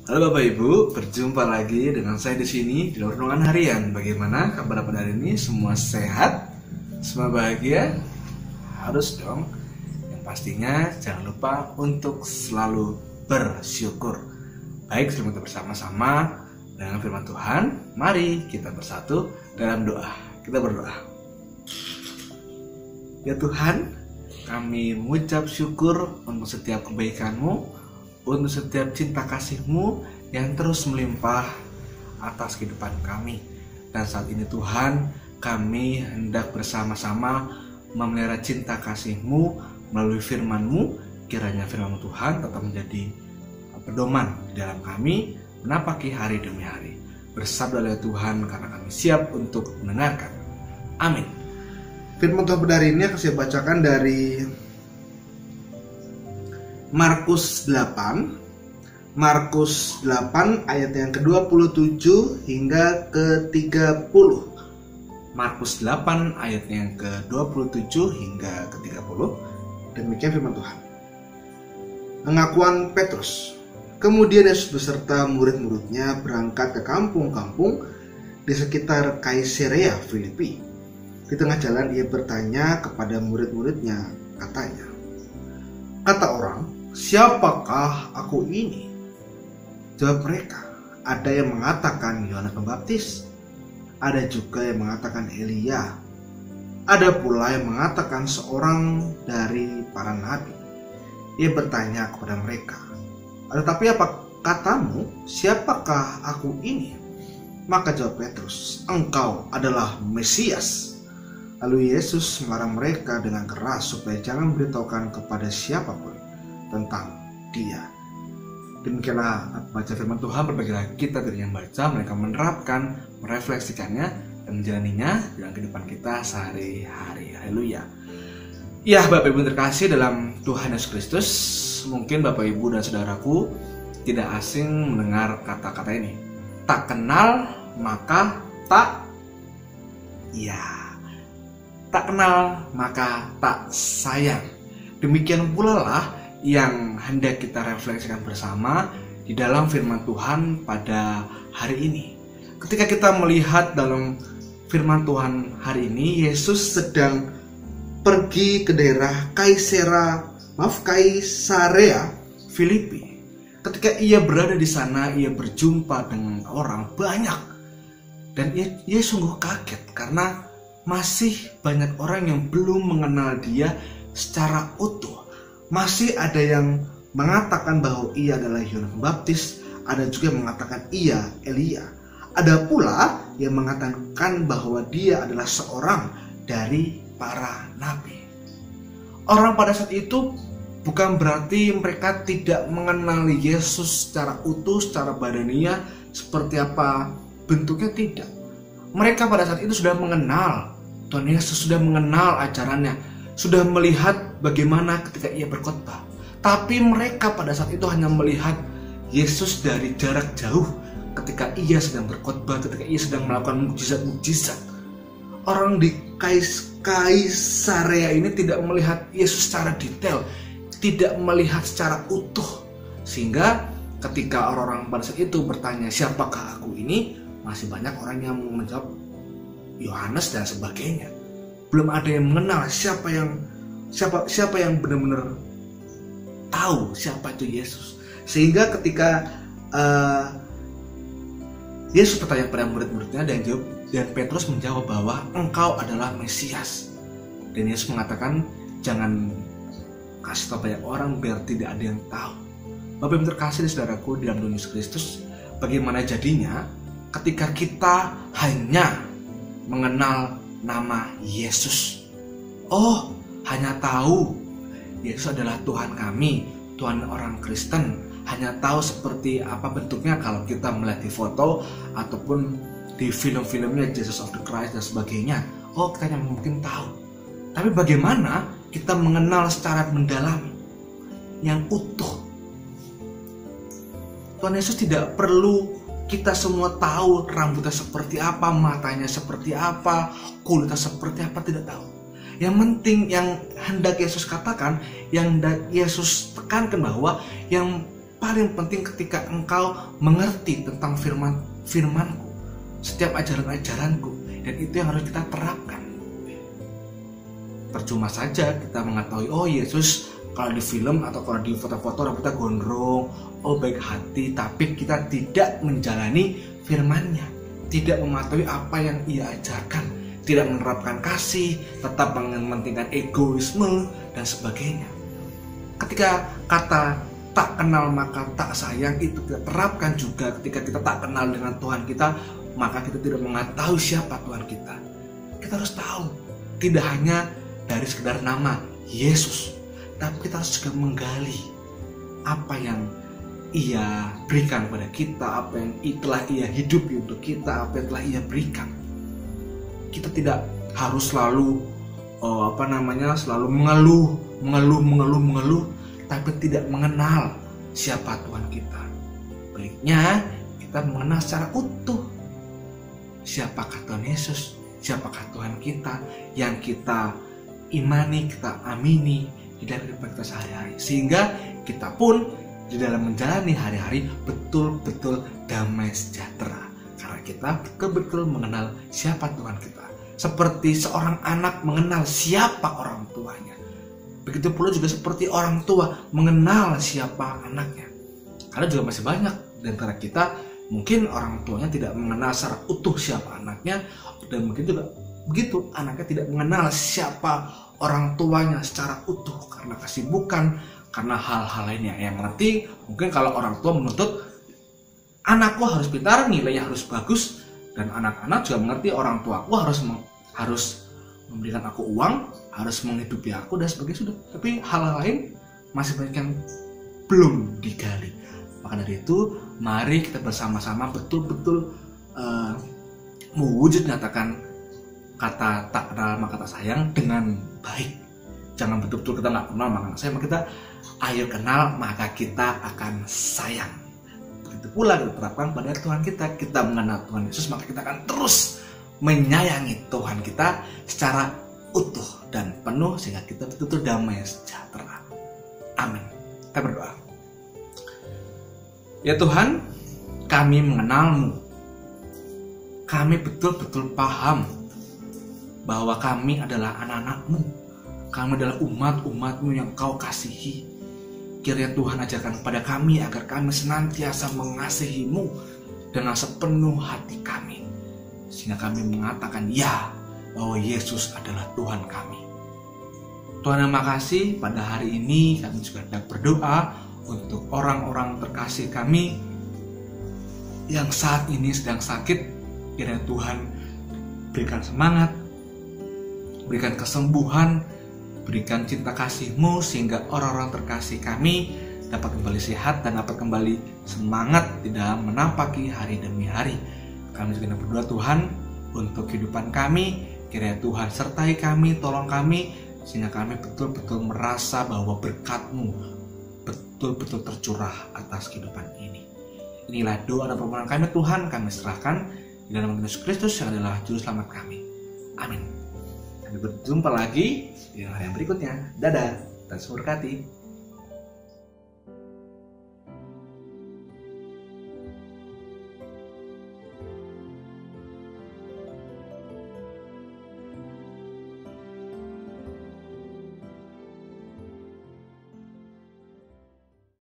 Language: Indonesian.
Halo Bapak Ibu, berjumpa lagi dengan saya di sini di Renungan Harian. Bagaimana kabar pada hari ini? Semua sehat? Semua bahagia? Harus dong. Yang pastinya jangan lupa untuk selalu bersyukur. Baik, selamat bersama-sama dengan firman Tuhan. Mari kita bersatu dalam doa. Kita berdoa. Ya Tuhan, kami mengucap syukur untuk setiap kebaikan-Mu, untuk setiap cinta kasih-Mu yang terus melimpah atas kehidupan kami. Dan saat ini Tuhan, kami hendak bersama-sama memelihara cinta kasih-Mu melalui firman-Mu. Kiranya firman Tuhan tetap menjadi pedoman di dalam kami menapaki hari demi hari. Bersabdalah Tuhan, karena kami siap untuk mendengarkan. Amin. Firman Tuhan pada hari ini akan saya bacakan dari Markus 8 ayat yang ke-27 hingga ke-30. Markus 8 ayat yang ke-27 hingga ke-30. Demikian firman Tuhan. Pengakuan Petrus. Kemudian Yesus beserta murid-muridnya berangkat ke kampung-kampung di sekitar Kaisarea Filipi. Di tengah jalan ia bertanya kepada murid-muridnya, katanya, kata orang, siapakah aku ini? Jawab mereka, ada yang mengatakan Yohanes Pembaptis, ada juga yang mengatakan Elia, ada pula yang mengatakan seorang dari para nabi. Ia bertanya kepada mereka, tetapi apa katamu, siapakah aku ini? Maka jawab Petrus, engkau adalah Mesias. Lalu Yesus melarang mereka dengan keras supaya jangan memberitahukan kepada siapapun tentang dia. Demikianlah baca firman Tuhan. Berbagilah kita dari yang baca, mereka menerapkan, merefleksikannya, dan menjalaninya dalam kehidupan kita sehari-hari. Haleluya. Ya, Bapak Ibu terkasih dalam Tuhan Yesus Kristus, mungkin Bapak Ibu dan saudaraku tidak asing mendengar kata-kata ini. Tak kenal maka tak tak kenal maka tak sayang. Demikian pula lah yang hendak kita refleksikan bersama di dalam firman Tuhan pada hari ini. Ketika kita melihat dalam firman Tuhan hari ini, Yesus sedang pergi ke daerah Kaisarea Filipi. Ketika ia berada di sana, ia berjumpa dengan orang banyak. Dan ia sungguh kaget karena masih banyak orang yang belum mengenal dia secara utuh. Masih ada yang mengatakan bahwa ia adalah Yohanes Pembaptis, ada juga yang mengatakan ia Elia. Ada pula yang mengatakan bahwa dia adalah seorang dari para nabi. Orang pada saat itu bukan berarti mereka tidak mengenali Yesus secara utuh, secara badania, seperti apa bentuknya, tidak. Mereka pada saat itu sudah mengenal Tuhan Yesus, sudah mengenal ajarannya, sudah melihat bagaimana ketika ia berkhotbah. Tapi mereka pada saat itu hanya melihat Yesus dari jarak jauh ketika ia sedang berkhotbah, ketika ia sedang melakukan mukjizat-mukjizat. Orang di Kaisarea ini tidak melihat Yesus secara detail, tidak melihat secara utuh. Sehingga ketika orang-orang pada saat itu bertanya, siapakah aku ini? Masih banyak orang yang menjawab Yohanes dan sebagainya. Belum ada yang mengenal siapa yang benar-benar tahu siapa itu Yesus. Sehingga ketika Yesus bertanya kepada murid-muridnya dan Petrus menjawab bahwa engkau adalah Mesias. Dan Yesus mengatakan jangan kasih tahu banyak orang biar tidak ada yang tahu. Bapak Ibu terkasih saudaraku di dalam Tuhan Yesus Kristus, bagaimana jadinya ketika kita hanya mengenal nama Yesus. Oh, hanya tahu Yesus adalah Tuhan kami, Tuhan orang Kristen. Hanya tahu seperti apa bentuknya kalau kita melihat di foto ataupun di film-filmnya Jesus of the Christ dan sebagainya. Oh, kita hanya mungkin tahu. Tapi bagaimana kita mengenal secara mendalam yang utuh? Tuhan Yesus tidak perlu kita semua tahu rambutnya seperti apa, matanya seperti apa, kulitnya seperti apa, tidak tahu. Yang penting yang hendak Yesus katakan, yang hendak Yesus tekankan bahwa yang paling penting ketika engkau mengerti tentang firman-Ku, setiap ajaran-ajaranku, dan itu yang harus kita terapkan. Percuma saja kita mengetahui, oh Yesus kalau di film atau kalau di foto-foto rambutnya gondrong, oh baik hati, tapi kita tidak menjalani firman-Nya, tidak mematuhi apa yang Ia ajarkan, tidak menerapkan kasih, tetap mementingkan egoisme dan sebagainya. Ketika kata tak kenal maka tak sayang itu kita terapkan juga ketika kita tak kenal dengan Tuhan kita, maka kita tidak mengetahui siapa Tuhan kita. Kita harus tahu, tidak hanya dari sekedar nama Yesus, tapi kita harus juga menggali apa yang Ia berikan kepada kita, apa yang telah Ia hidupi untuk kita, apa yang telah Ia berikan. Kita tidak harus selalu selalu mengeluh, tapi tidak mengenal siapa Tuhan kita. Baiknya kita mengenal secara utuh siapakah Tuhan Yesus, siapakah Tuhan kita yang kita imani, kita amini di dalam kehidupan kita sehari-hari, sehingga kita pun di dalam menjalani hari-hari betul-betul damai sejahtera karena kita betul-betul mengenal siapa Tuhan kita, seperti seorang anak mengenal siapa orang tuanya. Begitu pula juga seperti orang tua mengenal siapa anaknya. Karena juga masih banyak di antara kita mungkin orang tuanya tidak mengenal secara utuh siapa anaknya, dan mungkin juga begitu anaknya tidak mengenal siapa orang tuanya secara utuh karena kesibukan, karena hal-hal lainnya. Yang ngerti mungkin kalau orang tua menuntut anakku harus pintar, nilainya harus bagus, dan anak-anak juga mengerti orang tuaku harus memberikan aku uang, harus menghidupi aku dan sebagainya sudah. Tapi hal-hal lain masih banyak yang belum digali. Maka dari itu mari kita bersama-sama betul-betul mewujud nyatakan kata tak kenal maka tak sayang dengan baik. Jangan betul-betul kita nggak kenal maka sayang, maka kita ayo kenal maka kita akan sayang. Begitu pula kita terapkan pada Tuhan kita. Kita mengenal Tuhan Yesus maka kita akan terus menyayangi Tuhan kita secara utuh dan penuh sehingga kita betul-betul damai sejahtera. Amin. Kita berdoa. Ya Tuhan, kami mengenal-Mu. Kami betul-betul paham bahwa kami adalah anak-anak-Mu. Kami adalah umat-umat-Mu yang Kau kasihi. Kiranya Tuhan ajarkan kepada kami agar kami senantiasa mengasihi-Mu dengan sepenuh hati kami, sehingga kami mengatakan ya bahwa Yesus adalah Tuhan kami. Tuhan, terima kasih pada hari ini kami juga hendak berdoa untuk orang-orang terkasih kami yang saat ini sedang sakit. Kiranya Tuhan berikan semangat, berikan kesembuhan, berikan cinta kasih-Mu sehingga orang-orang terkasih kami dapat kembali sehat dan dapat kembali semangat di dalam menampaki hari demi hari. Kami juga berdoa Tuhan untuk kehidupan kami. Kiranya Tuhan sertai kami, tolong kami, sehingga kami betul-betul merasa bahwa berkat-Mu betul-betul tercurah atas kehidupan ini. Inilah doa dan permohonan kami Tuhan, kami serahkan di dalam Yesus Kristus yang adalah Juru Selamat kami. Amin. Sampai berjumpa lagi di hari yang berikutnya. Dadah, dan berkati.